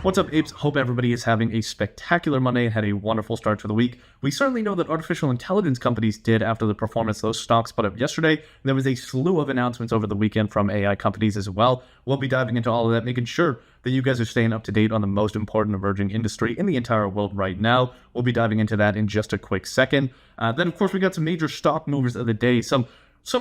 What's up, apes? Hope everybody is having a spectacular Monday and had a wonderful start to the week. We certainly know that artificial intelligence companies did after the performance those stocks put up yesterday. There was a slew of announcements over the weekend from AI companies as well. We'll be diving into all of that, making sure that you guys are staying up to date on the most important emerging industry in the entire world right now. We'll be diving into that in just a quick second. Then, of course, we got some major stock movers of the day. Some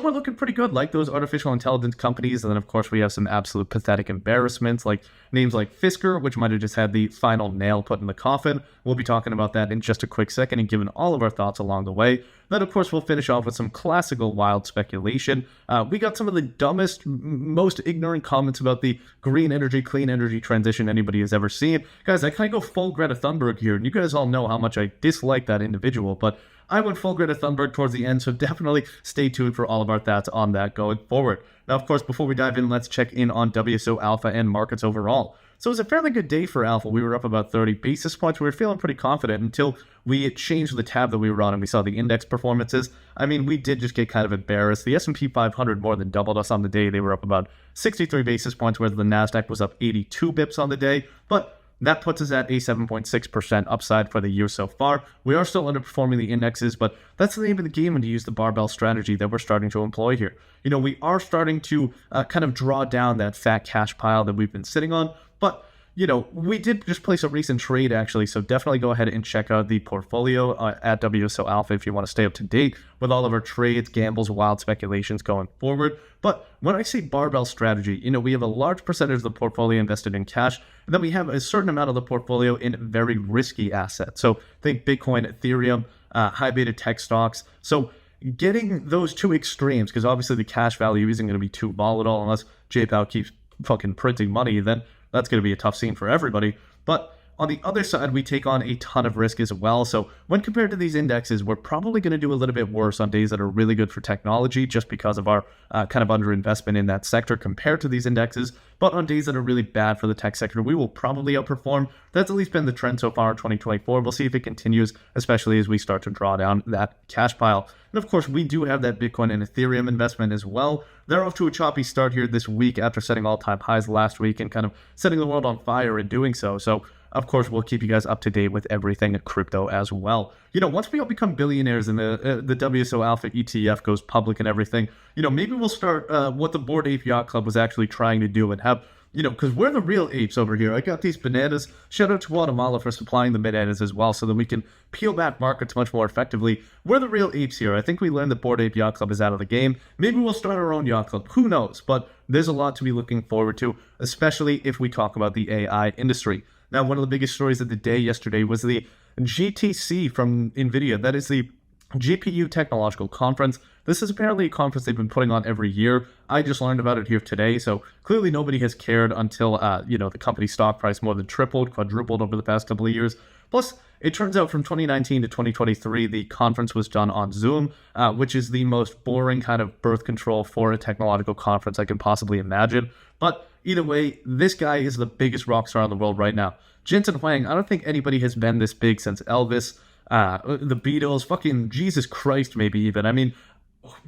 are looking pretty good, like those artificial intelligence companies. And then, of course, we have some absolute pathetic embarrassments, like names like Fisker, which might have just had the final nail put in the coffin. We'll be talking about that in just a quick second and giving all of our thoughts along the way. Then, of course, we'll finish off with some classical wild speculation. We got some of the dumbest, most ignorant comments about the green energy, clean energy transition anybody has ever seen. Guys, I kind of go full Greta Thunberg here, and you guys all know how much I dislike that individual, but I went full Greta Thunberg towards the end, so definitely stay tuned for all of our thoughts on that going forward. Now, of course, before we dive in, let's check in on WSO Alpha and markets overall. So it was a fairly good day for Alpha. We were up about 30 basis points. We were feeling pretty confident until we changed the tab that we were on and we saw the index performances. I mean, we did just get kind of embarrassed. The S&P 500 more than doubled us on the day. They were up about 63 basis points, whereas the NASDAQ was up 82 bips on the day. But that puts us at a 7.6% upside for the year so far. We are still underperforming the indexes, but that's the name of the game when you use the barbell strategy that we're starting to employ here. You know, we are starting to kind of draw down that fat cash pile that we've been sitting on, but you know, we did just place a recent trade, actually, so definitely go ahead and check out the portfolio at WSO Alpha if you want to stay up to date with all of our trades, gambles, wild speculations going forward. But when I say barbell strategy, you know, we have a large percentage of the portfolio invested in cash, and then we have a certain amount of the portfolio in very risky assets. So think Bitcoin, Ethereum, high beta tech stocks. So getting those two extremes, because obviously the cash value isn't going to be too volatile unless 𝗏𝗏𝗽𝗂𝗽 keeps fucking printing money, then that's going to be a tough scene for everybody. But on the other side, we take on a ton of risk as well. So when compared to these indexes, we're probably going to do a little bit worse on days that are really good for technology just because of our kind of underinvestment in that sector compared to these indexes. But on days that are really bad for the tech sector, we will probably outperform. That's at least been the trend so far in 2024. We'll see if it continues, especially as we start to draw down that cash pile. And of course, we do have that Bitcoin and Ethereum investment as well. They're off to a choppy start here this week after setting all-time highs last week and kind of setting the world on fire in doing so. So of course, we'll keep you guys up to date with everything crypto as well. You know, once we all become billionaires and the WSO Alpha ETF goes public and everything, you know, maybe we'll start what the Bored Ape Yacht Club was actually trying to do and have, you know, because we're the real apes over here. I got these bananas. Shout out to 𝗏𝗏𝗏𝗏𝗪 for supplying the bananas as well so that we can peel back markets much more effectively. We're the real apes here. I think we learned the Bored Ape Yacht Club is out of the game. Maybe we'll start our own yacht club. Who knows? But there's a lot to be looking forward to, especially if we talk about the AI industry. Now, one of the biggest stories of the day yesterday was the GTC from Nvidia. That is the GPU Technological Conference. This is apparently a conference they've been putting on every year. I just learned about it here today, so clearly nobody has cared until, you know, the company's stock price more than tripled, quadrupled over the past couple of years. Plus, it turns out from 2019 to 2023, the conference was done on Zoom, which is the most boring kind of birth control for a technological conference I can possibly imagine. But either way, this guy is the biggest rock star in the world right now. Jensen Huang, I don't think anybody has been this big since Elvis, the Beatles, fucking Jesus Christ, maybe even. I mean,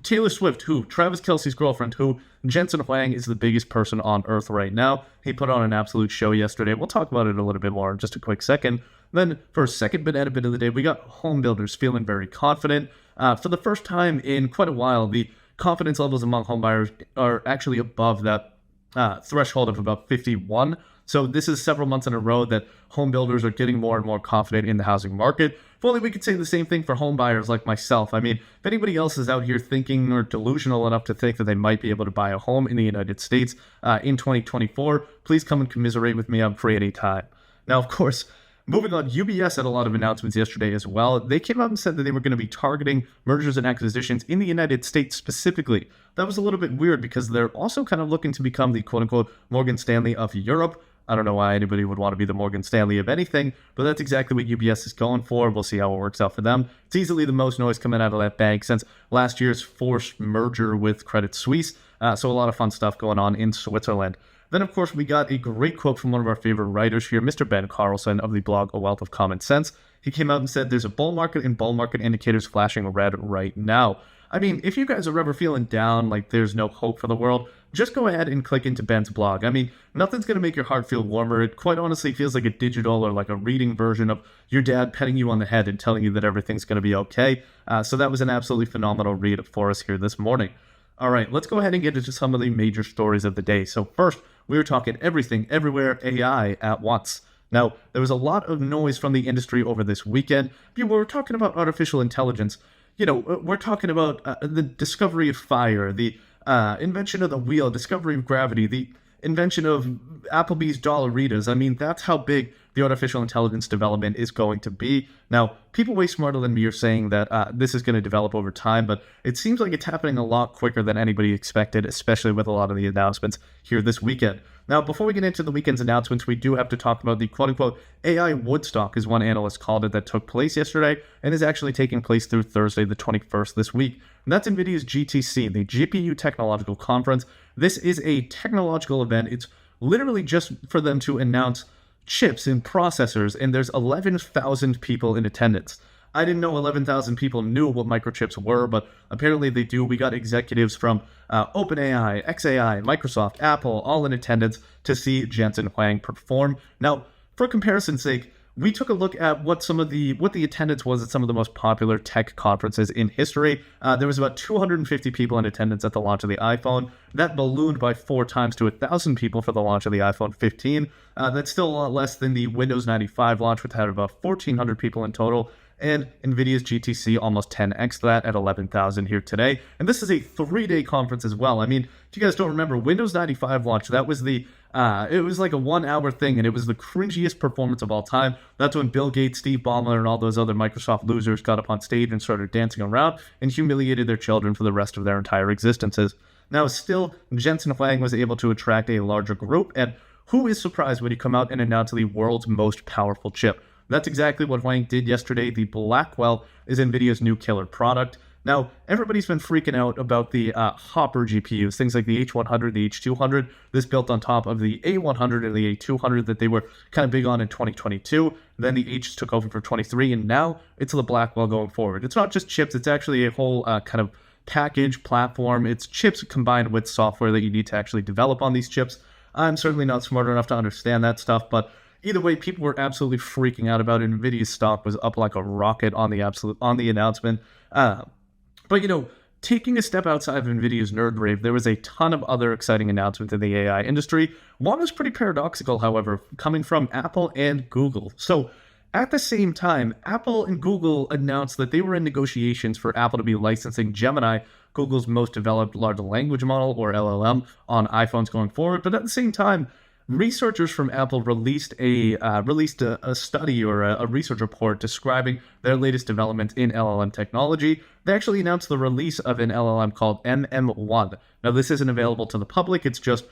Taylor Swift, who? Travis Kelce's girlfriend, who? Jensen Huang is the biggest person on earth right now. He put on an absolute show yesterday. We'll talk about it a little bit more in just a quick second. Then, for a second banana bit of the day, we got home builders feeling very confident. For the first time in quite a while, the confidence levels among home buyers are actually above that threshold of about 51. So this is several months in a row that home builders are getting more and more confident in the housing market. If only we could say the same thing for home buyers like myself. I mean, if anybody else is out here thinking or delusional enough to think that they might be able to buy a home in the United States in 2024, please come and commiserate with me. I'm free any time. Now, of course, moving on, UBS had a lot of announcements yesterday as well. They came out and said that they were going to be targeting mergers and acquisitions in the United States specifically. That was a little bit weird because they're also kind of looking to become the quote-unquote Morgan Stanley of Europe. I don't know why anybody would want to be the Morgan Stanley of anything, but that's exactly what UBS is going for. We'll see how it works out for them. It's easily the most noise coming out of that bank since last year's forced merger with Credit Suisse. So a lot of fun stuff going on in Switzerland. Then, of course, we got a great quote from one of our favorite writers here, Mr. Ben Carlson of the blog 𝗏𝗏𝗽𝗏𝗪 of Common Sense. He came out and said there's a bull market and bull market indicators flashing red right now. I mean, if you guys are ever feeling down, like there's no hope for the world, just go ahead and click into Ben's blog. I mean, nothing's going to make your heart feel warmer. It quite honestly feels like a digital or like a reading version of your dad petting you on the head and telling you that everything's going to be okay. So that was an absolutely phenomenal read for us here this morning. All right, let's go ahead and get into some of the major stories of the day. So first, we were talking everything, everywhere, AI at once. Now, there was a lot of noise from the industry over this weekend. We're talking about artificial intelligence. We're talking about the discovery of fire, the invention of the wheel, discovery of gravity, the invention of Applebee's Dollaritas. I mean, that's how big the artificial intelligence development is going to be. Now, people way smarter than me are saying that this is going to develop over time, but it seems like it's happening a lot quicker than anybody expected, especially with a lot of the announcements here this weekend. Now, before we get into the weekend's announcements, we do have to talk about the quote-unquote AI Woodstock, as one analyst called it, that took place yesterday and is actually taking place through Thursday, the 21st this week. And that's NVIDIA's GTC, the GPU Technological Conference. This is a technological event. It's literally just for them to announce chips and processors, and there's 11,000 people in attendance. I didn't know 11,000 people knew what microchips were, but apparently they do. We got executives from OpenAI, XAI, Microsoft, Apple, all in attendance to see Jensen Huang perform. Now, for comparison's sake, we took a look at what the attendance was at some of the most popular tech conferences in history. There was about 250 people in attendance at the launch of the iPhone. That ballooned by 4 times to 1,000 people for the launch of the iPhone 15. That's still a lot less than the Windows 95 launch, which had about 1,400 people in total. And NVIDIA's GTC almost 10x that at 11,000 here today. And this is a 3-day conference as well. I mean, if you guys don't remember, Windows 95 launch, that was it was like a 1-hour thing, and it was the cringiest performance of all time. That's when Bill Gates, Steve Ballmer, and all those other Microsoft losers got up on stage and started dancing around and humiliated their children for the rest of their entire existences. Now, still, Jensen Huang was able to attract a larger group, and who is surprised when he come out and announce the world's most powerful chip? That's exactly what Huang did yesterday. The Blackwell is NVIDIA's new killer product. Now, everybody's been freaking out about the Hopper GPUs, things like the H100, the H200, this built on top of the A100 and the A200 that they were kind of big on in 2022. Then the H took over for 23, and now it's the Blackwell going forward. It's not just chips, it's actually a whole kind of package platform. It's chips combined with software that you need to actually develop on these chips. I'm certainly not smart enough to understand that stuff, but either way, people were absolutely freaking out about it. NVIDIA's stock was up like a rocket on the announcement. But taking a step outside of NVIDIA's nerd rave, there was a ton of other exciting announcements in the AI industry. One was pretty paradoxical, however, coming from Apple and Google. So at the same time, Apple and Google announced that they were in negotiations for Apple to be licensing Gemini, Google's most developed large language model, or LLM, on iPhones going forward. But at the same time, researchers from Apple released a study or a research report describing their latest developments in LLM technology. They actually announced the release of an LLM called MM1. Now, this isn't available to the public. It's just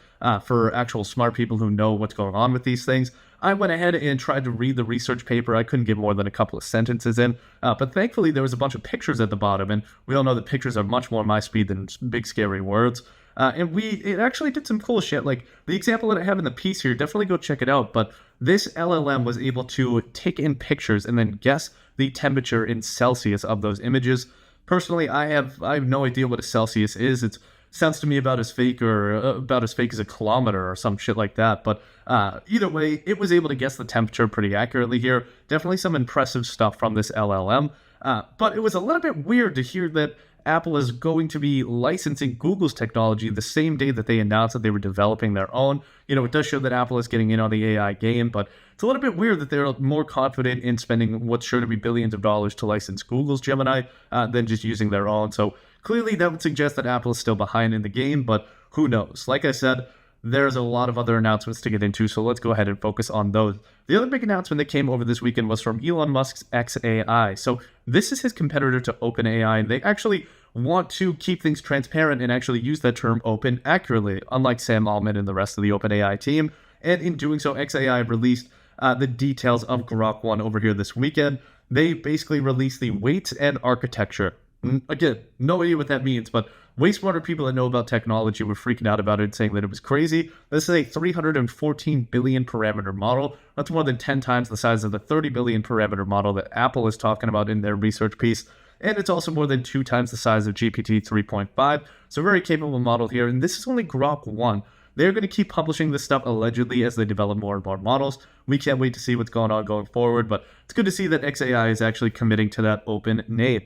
for actual smart people who know what's going on with these things. I went ahead and tried to read the research paper. I couldn't get more than a couple of sentences in, but thankfully there was a bunch of pictures at the bottom, and we all know that pictures are much more my speed than big scary words. And it actually did some cool shit. Like the example that I have in the piece here, definitely go check it out. But this LLM was able to take in pictures and then guess the temperature in Celsius of those images. Personally, I have no idea what a Celsius is. It sounds to me about as fake as a kilometer or some shit like that. But either way, it was able to guess the temperature pretty accurately here. Definitely some impressive stuff from this LLM. But it was a little bit weird to hear that Apple is going to be licensing Google's technology the same day that they announced that they were developing their own. It does show that Apple is getting in on the AI game, but it's a little bit weird that they're more confident in spending what's sure to be billions of dollars to license Google's Gemini than just using their own. So clearly that would suggest that Apple is still behind in the game, but who knows? Like I said, there's a lot of other announcements to get into, so let's go ahead and focus on those. The other big announcement that came over this weekend was from Elon Musk's XAI. So this is his competitor to OpenAI, and they actually want to keep things transparent and actually use that term open accurately, unlike Sam Altman and the rest of the OpenAI team. And in doing so, XAI released the details of Grok 1 over here this weekend. They basically released the weights and architecture. Again, no idea what that means, but way smarter people that know about technology were freaking out about it, saying that it was crazy. This is a 314 billion parameter model. That's more than 10 times the size of the 30 billion parameter model that Apple is talking about in their research piece. and it's also more than 2 times the size of GPT 3.5. So very capable model here, and this is only Grok 1. They're going to keep publishing this stuff allegedly as they develop more and more models. We can't wait to see what's going on going forward, but it's good to see that XAI is actually committing to that open name.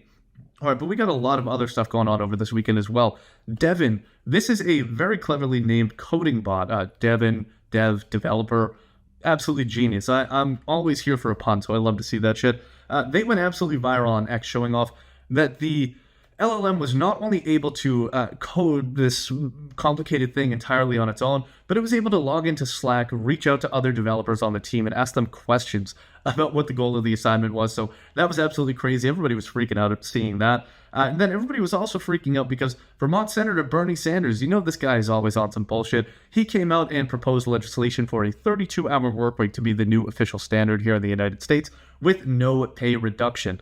All right, but we got a lot of other stuff going on over this weekend as well. Devin, this is a very cleverly named coding bot. Devin, dev, developer, absolutely genius. I'm always here for a pun, so I love to see that shit. They went absolutely viral on X, showing off that the LLM was not only able to code this complicated thing entirely on its own, but it was able to log into Slack, reach out to other developers on the team, and ask them questions about what the goal of the assignment was. So that was absolutely crazy. Everybody was freaking out at seeing that. And then everybody was also freaking out because Vermont Senator Bernie Sanders, you know this guy is always on some bullshit. He came out and proposed legislation for a 32-hour work week to be the new official standard here in the United States with no pay reduction.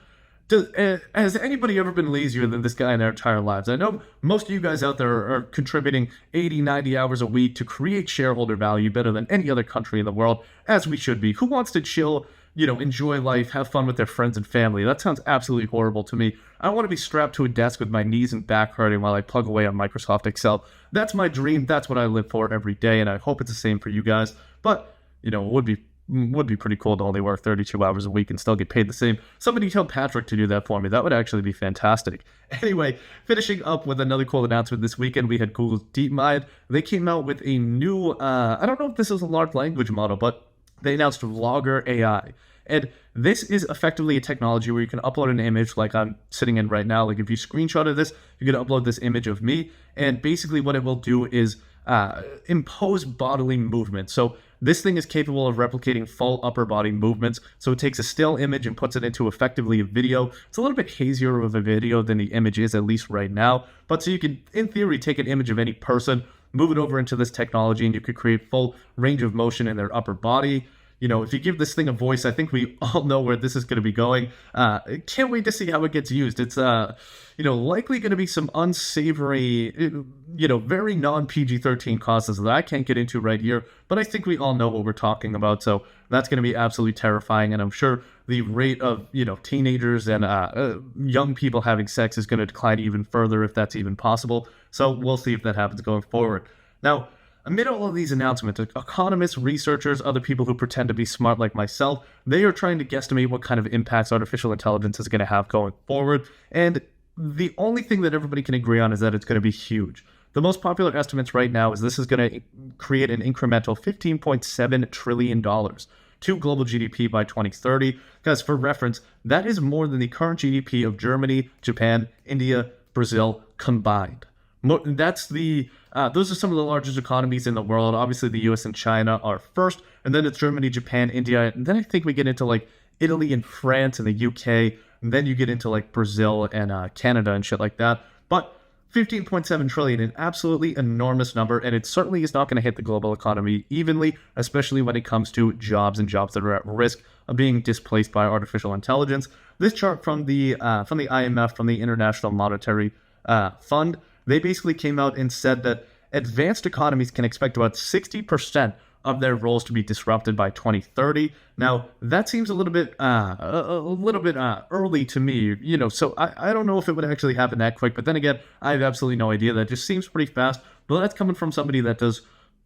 Has anybody ever been lazier than this guy in their entire lives? I know most of you guys out there are contributing 80, 90 hours a week to create shareholder value better than any other country in the world, as we should be. Who wants to chill, enjoy life, have fun with their friends and family? That sounds absolutely horrible to me. I want to be strapped to a desk with my knees and back hurting while I plug away on Microsoft Excel. That's my dream. That's what I live for every day, and I hope it's the same for you guys. But, it would be pretty cool to only work 32 hours a week and still get paid the same. Somebody tell Patrick to do that for me. That would actually be fantastic. Anyway, finishing up with another cool announcement this weekend, we had Google's Deepmind. They came out with a new, I don't know if this is a large language model, but they announced Vlogger AI. And this is effectively a technology where you can upload an image like I'm sitting in right now. Like if you screenshotted this, you can upload this image of me. And basically what it will do is impose bodily movement. So this thing is capable of replicating full upper body movements. So it takes a still image and puts it into effectively a video. It's a little bit hazier of a video than the image is, at least right now. But so you can, in theory, take an image of any person, move it over into this technology, and you could create full range of motion in their upper body. If you give this thing a voice, I think we all know where this is going to be going. Can't wait to see how it gets used. It's, likely going to be some unsavory, very non-PG-13 causes that I can't get into right here, but I think we all know what we're talking about. So that's going to be absolutely terrifying. And I'm sure the rate of, teenagers and young people having sex is going to decline even further if that's even possible. So we'll see if that happens going forward. Now, amid all of these announcements, economists, researchers, other people who pretend to be smart like myself, they are trying to guesstimate what kind of impacts artificial intelligence is going to have going forward. And the only thing that everybody can agree on is that it's going to be huge. The most popular estimates right now is this is going to create an incremental $15.7 trillion to global GDP by 2030. Because for reference, that is more than the current GDP of Germany, Japan, India, Brazil combined. Those are some of the largest economies in the world. Obviously, the US and China are first, and then it's Germany, Japan, India, and then I think we get into like Italy and France and the UK, and then you get into like Brazil and Canada and shit like that. But 15.7 trillion, an absolutely enormous number, and it certainly is not going to hit the global economy evenly, especially when it comes to jobs and jobs that are at risk of being displaced by artificial intelligence. This chart from the IMF, from the International Monetary Fund, they basically came out and said that advanced economies can expect about 60% of their roles to be disrupted by 2030. Now, that seems a little bit early to me, so I don't know if it would actually happen that quick, but then again, I have absolutely no idea. That just seems pretty fast, but that's coming from somebody that does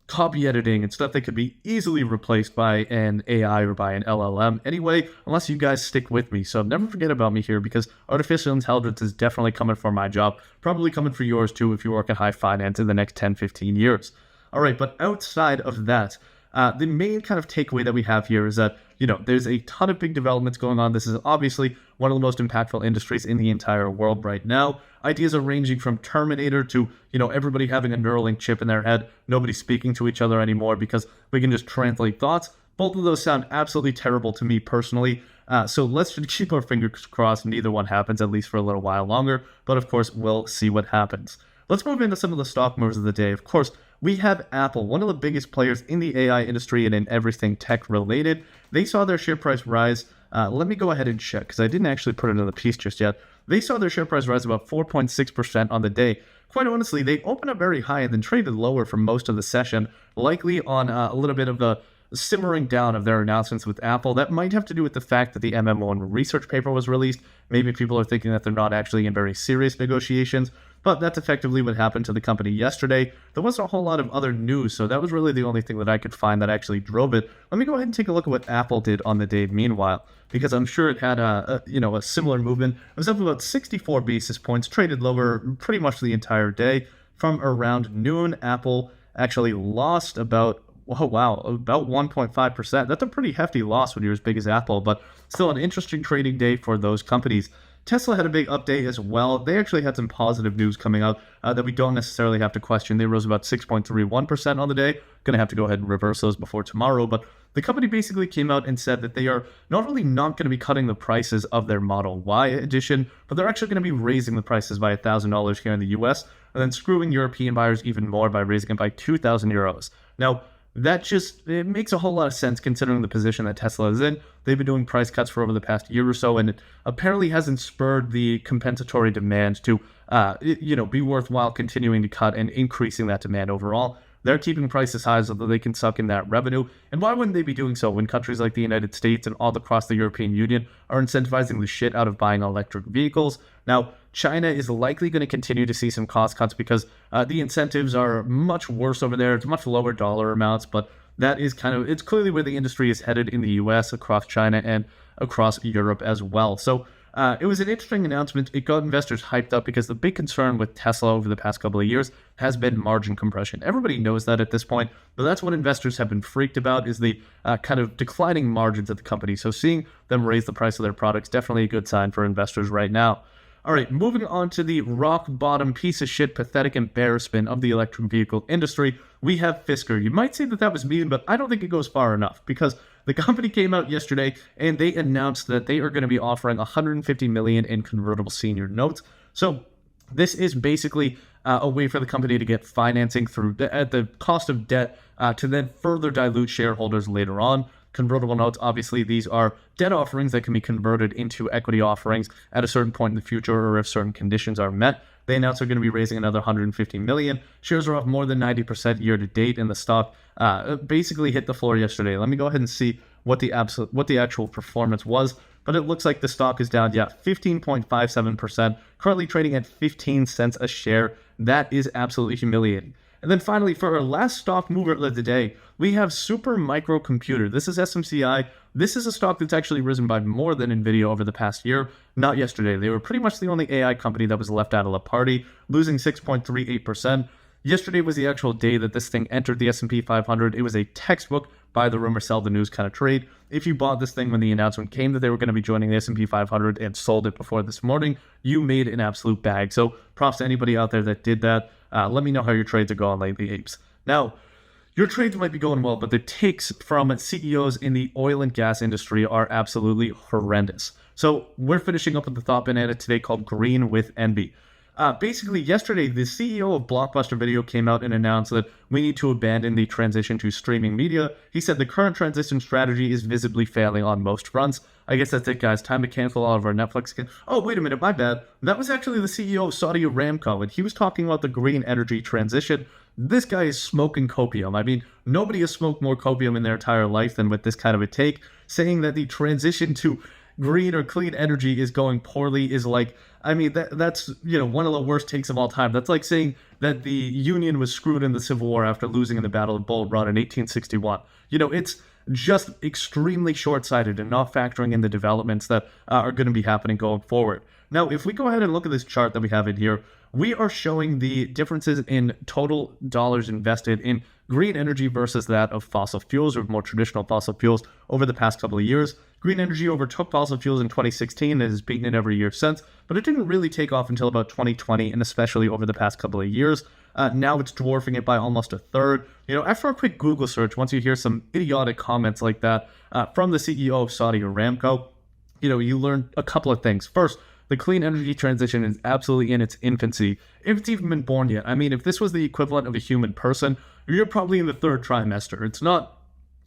copy editing and stuff that could be easily replaced by an AI or by an LLM anyway, unless you guys stick with me. So never forget about me here, because artificial intelligence is definitely coming for my job, probably coming for yours too if you work in high finance in the next 10, 15 years. All right, but outside of that, the main kind of takeaway that we have here is that, there's a ton of big developments going on. This is obviously one of the most impactful industries in the entire world right now. Ideas are ranging from Terminator to, everybody having a Neuralink chip in their head, nobody speaking to each other anymore because we can just translate thoughts. Both of those sound absolutely terrible to me personally. So let's just keep our fingers crossed neither one happens, at least for a little while longer. But of course, we'll see what happens. Let's move into some of the stock moves of the day. Of course, we have Apple, one of the biggest players in the AI industry and in everything tech related. They saw their share price rise. Let me go ahead and check, because I didn't actually put it in the piece just yet. They saw their share price rise about 4.6% on the day. Quite honestly, they opened up very high and then traded lower for most of the session, likely on a little bit of the simmering down of their announcements with Apple. That might have to do with the fact that the MM1 research paper was released. Maybe people are thinking that they're not actually in very serious negotiations, but that's effectively what happened to the company yesterday. There wasn't a whole lot of other news, so that was really the only thing that I could find that actually drove it. Let me go ahead and take a look at what Apple did on the day meanwhile, because I'm sure it had a similar movement. It was up about 64 basis points, traded lower pretty much the entire day. From around noon, Apple actually lost about 1.5%. That's a pretty hefty loss when you're as big as Apple, but still an interesting trading day for those companies. Tesla had a big update as well. They actually had some positive news coming out that we don't necessarily have to question. They rose about 6.31% on the day. Going to have to go ahead and reverse those before tomorrow, but the company basically came out and said that they are not only not going to be cutting the prices of their Model Y edition, but they're actually going to be raising the prices by $1,000 here in the US, and then screwing European buyers even more by raising it by 2,000 euros. Now, it makes a whole lot of sense considering the position that Tesla is in. They've been doing price cuts for over the past year or so, and it apparently hasn't spurred the compensatory demand to, be worthwhile continuing to cut and increasing that demand overall. They're keeping prices high so that they can suck in that revenue. And why wouldn't they be doing so when countries like the United States and all across the European Union are incentivizing the shit out of buying electric vehicles? Now, China is likely going to continue to see some cost cuts because the incentives are much worse over there. It's much lower dollar amounts, but that is it's clearly where the industry is headed in the US, across China, and across Europe as well. So it was an interesting announcement. It got investors hyped up because the big concern with Tesla over the past couple of years has been margin compression. Everybody knows that at this point, but that's what investors have been freaked about, is the kind of declining margins of the company. So seeing them raise the price of their products, definitely a good sign for investors right now. All right, moving on to the rock bottom piece of shit, pathetic embarrassment of the electric vehicle industry, we have Fisker. You might say that that was mean, but I don't think it goes far enough, because the company came out yesterday and they announced that they are going to be offering $150 million in convertible senior notes. So this is basically a way for the company to get financing through at the cost of debt to then further dilute shareholders later on. Convertible notes, obviously, these are debt offerings that can be converted into equity offerings at a certain point in the future or if certain conditions are met. They announced they're going to be raising another $150 million. Shares are off more than 90% year to date, and the stock basically hit the floor yesterday. Let me go ahead and see what the actual performance was. But it looks like the stock is down, 15.57%, currently trading at 15 cents a share. That is absolutely humiliating. And then finally, for our last stock mover of the day, we have Super Microcomputer. This is SMCI. This is a stock that's actually risen by more than Nvidia over the past year. Not yesterday. They were pretty much the only AI company that was left out of the party, losing 6.38%. Yesterday was the actual day that this thing entered the S&P 500. It was a textbook buy the rumor, sell the news kind of trade. If you bought this thing when the announcement came that they were going to be joining the S&P 500 and sold it before this morning, you made an absolute bag. So props to anybody out there that did that. Let me know how your trades are going lately, apes. Now, your trades might be going well, but the takes from CEOs in the oil and gas industry are absolutely horrendous. So we're finishing up with the thought banana today called Green with Envy. Basically, yesterday, the CEO of Blockbuster Video came out and announced that we need to abandon the transition to streaming media. He said the current transition strategy is visibly failing on most fronts. I guess that's it, guys. Time to cancel all of our Netflix. Oh, wait a minute, my bad. That was actually the CEO of Saudi Aramco, and he was talking about the green energy transition. This guy is smoking copium. I mean, nobody has smoked more copium in their entire life than with this kind of a take, saying that the transition to green or clean energy is going poorly is like, I mean, that's one of the worst takes of all time. That's like saying that the Union was screwed in the Civil War after losing in the Battle of Bull Run in 1861. It's just extremely short-sighted and not factoring in the developments that are going to be happening going forward. Now, if we go ahead and look at this chart that we have in here, we are showing the differences in total dollars invested in green energy versus that of fossil fuels or more traditional fossil fuels over the past couple of years. Green energy overtook fossil fuels in 2016 and has beaten it every year since, but it didn't really take off until about 2020 and especially over the past couple of years. Now it's dwarfing it by almost a third. After a quick Google search, once you hear some idiotic comments like that from the CEO of Saudi Aramco, you learn a couple of things. First, the clean energy transition is absolutely in its infancy, if it's even been born yet. I mean, if this was the equivalent of a human person, you're probably in the third trimester. It's not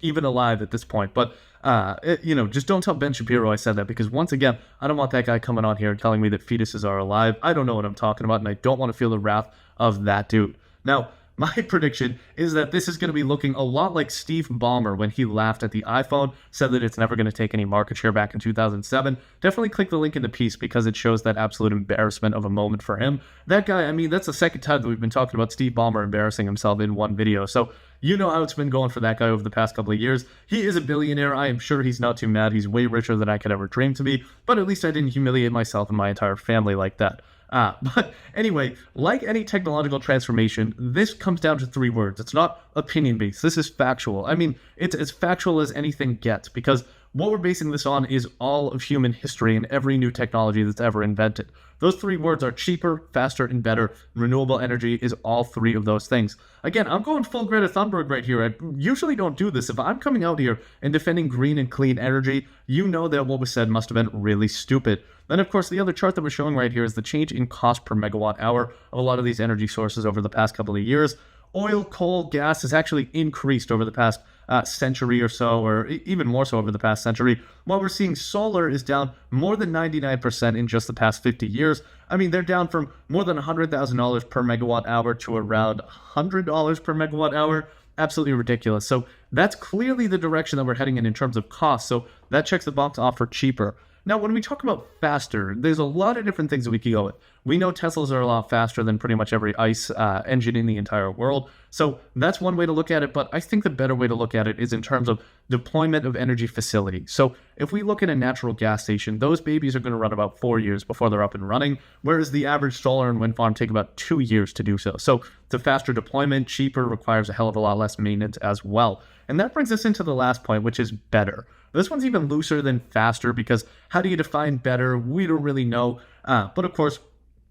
even alive at this point. But, just don't tell Ben Shapiro I said that, because once again, I don't want that guy coming on here and telling me that fetuses are alive. I don't know what I'm talking about, and I don't want to feel the wrath of that dude. Now, my prediction is that this is going to be looking a lot like Steve Ballmer when he laughed at the iPhone, said that it's never going to take any market share back in 2007. Definitely click the link in the piece because it shows that absolute embarrassment of a moment for him. That guy, I mean, that's the second time that we've been talking about Steve Ballmer embarrassing himself in one video. So you know how it's been going for that guy over the past couple of years. He is a billionaire. I am sure he's not too mad. He's way richer than I could ever dream to be, but at least I didn't humiliate myself and my entire family like that. But anyway, like any technological transformation, this comes down to 3 words. It's not opinion-based. This is factual. I mean, it's as factual as anything gets, because what we're basing this on is all of human history and every new technology that's ever invented. Those 3 words are cheaper, faster, and better. Renewable energy is all 3 of those things. Again, I'm going full Greta Thunberg right here. I usually don't do this. If I'm coming out here and defending green and clean energy, you know that what was said must have been really stupid. Then, of course, the other chart that we're showing right here is the change in cost per megawatt hour of a lot of these energy sources over the past couple of years. Oil, coal, gas has actually increased over the past century or so, or even more so over the past century, while we're seeing solar is down more than 99% in just the past 50 years. I mean, they're down from more than $100,000 per megawatt hour to around $100 per megawatt hour. Absolutely ridiculous. So that's clearly the direction that we're heading in terms of cost. So that checks the box off for cheaper. Now, when we talk about faster, there's a lot of different things that we can go with. We know Teslas are a lot faster than pretty much every ICE engine in the entire world. So that's one way to look at it, but I think the better way to look at it is in terms of deployment of energy facility. So if we look at a natural gas station, those babies are going to run about 4 years before they're up and running, whereas the average solar and wind farm take about 2 years to do so. So it's a faster deployment, cheaper, requires a hell of a lot less maintenance as well. And that brings us into the last point, which is better. This one's even looser than faster, because how do you define better? We don't really know. But of course,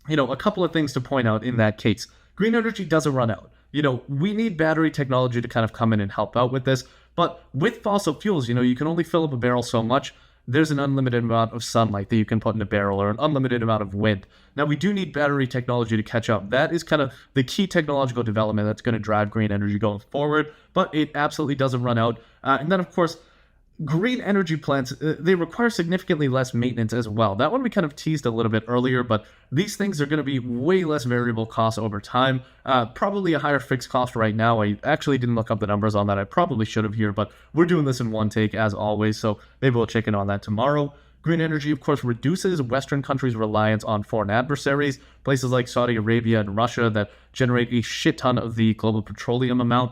a couple of things to point out in that case. Green energy doesn't run out. We need battery technology to kind of come in and help out with this. But with fossil fuels, you can only fill up a barrel so much. There's an unlimited amount of sunlight that you can put in a barrel, or an unlimited amount of wind. Now, we do need battery technology to catch up. That is kind of the key technological development that's going to drive green energy going forward, but it absolutely doesn't run out. And then, of course, green energy plants, they require significantly less maintenance as well. That one we kind of teased a little bit earlier, but these things are going to be way less variable costs over time. Probably a higher fixed cost right now. I actually didn't look up the numbers on that. I probably should have here, but we're doing this in one take as always, so maybe we'll check in on that tomorrow. Green energy, of course, reduces Western countries' reliance on foreign adversaries, places like Saudi Arabia and Russia that generate a shit ton of the global petroleum amount.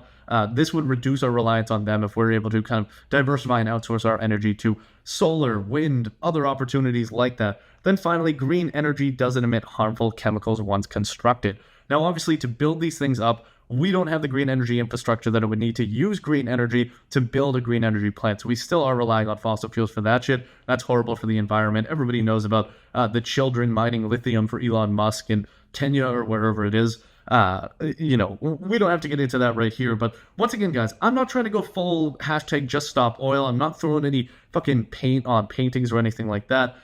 This would reduce our reliance on them if we're able to kind of diversify and outsource our energy to solar, wind, other opportunities like that. Then finally, green energy doesn't emit harmful chemicals once constructed. Now, obviously, to build these things up, we don't have the green energy infrastructure that it would need to use green energy to build a green energy plant. So we still are relying on fossil fuels for that shit. That's horrible for the environment. Everybody knows about the children mining lithium for Elon Musk in Kenya or wherever it is. We don't have to get into that right here. But once again, guys, I'm not trying to go full hashtag just stop oil. I'm not throwing any fucking paint on paintings or anything like that.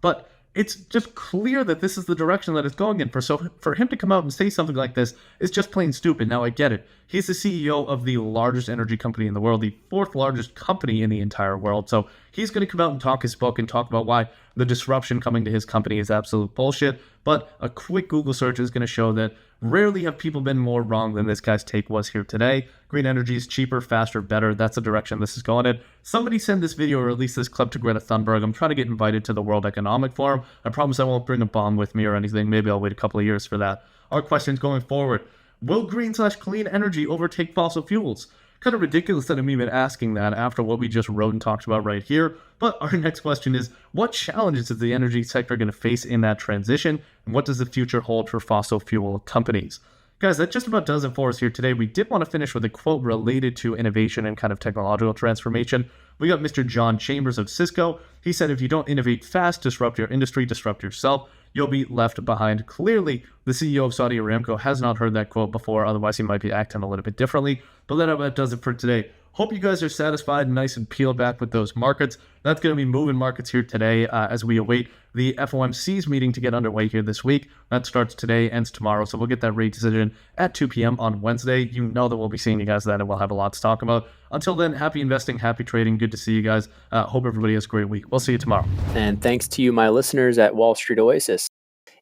But it's just clear that this is the direction that it's going in. For him to come out and say something like this is just plain stupid. Now, I get it. He's the CEO of the largest energy company in the world, the 4th largest company in the entire world. So he's going to come out and talk his book and talk about why the disruption coming to his company is absolute bullshit. But a quick Google search is going to show that rarely have people been more wrong than this guy's take was here today. Green energy is cheaper, faster, better. That's the direction this is going in. Somebody send this video or release this clip to Greta Thunberg. I'm trying to get invited to the World Economic Forum. I promise I won't bring a bomb with me or anything. Maybe I'll wait a couple of years for that. Our questions going forward. Will green/clean energy overtake fossil fuels? Kind of ridiculous that I'm even asking that after what we just wrote and talked about right here. But our next question is, what challenges is the energy sector going to face in that transition? And what does the future hold for fossil fuel companies? Guys, that just about does it for us here today. We did want to finish with a quote related to innovation and kind of technological transformation. We got Mr. John Chambers of Cisco. He said, if you don't innovate fast, disrupt your industry, disrupt yourself, you'll be left behind. Clearly, the CEO of Saudi Aramco has not heard that quote before, otherwise he might be acting a little bit differently. But that about does it for today. Hope you guys are satisfied and nice and peeled back with those markets. That's going to be moving markets here today as we await the FOMC's meeting to get underway here this week. That starts today, ends tomorrow, so we'll get that rate decision at 2 p.m. on Wednesday. You know that we'll be seeing you guys then, and we'll have a lot to talk about. Until then, happy investing, happy trading. Good to see you guys. Hope everybody has a great week. We'll see you tomorrow. And thanks to you, my listeners at Wall Street Oasis.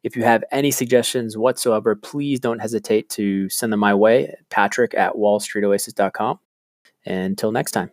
If you have any suggestions whatsoever, please don't hesitate to send them my way, Patrick at wallstreetoasis.com. Until next time.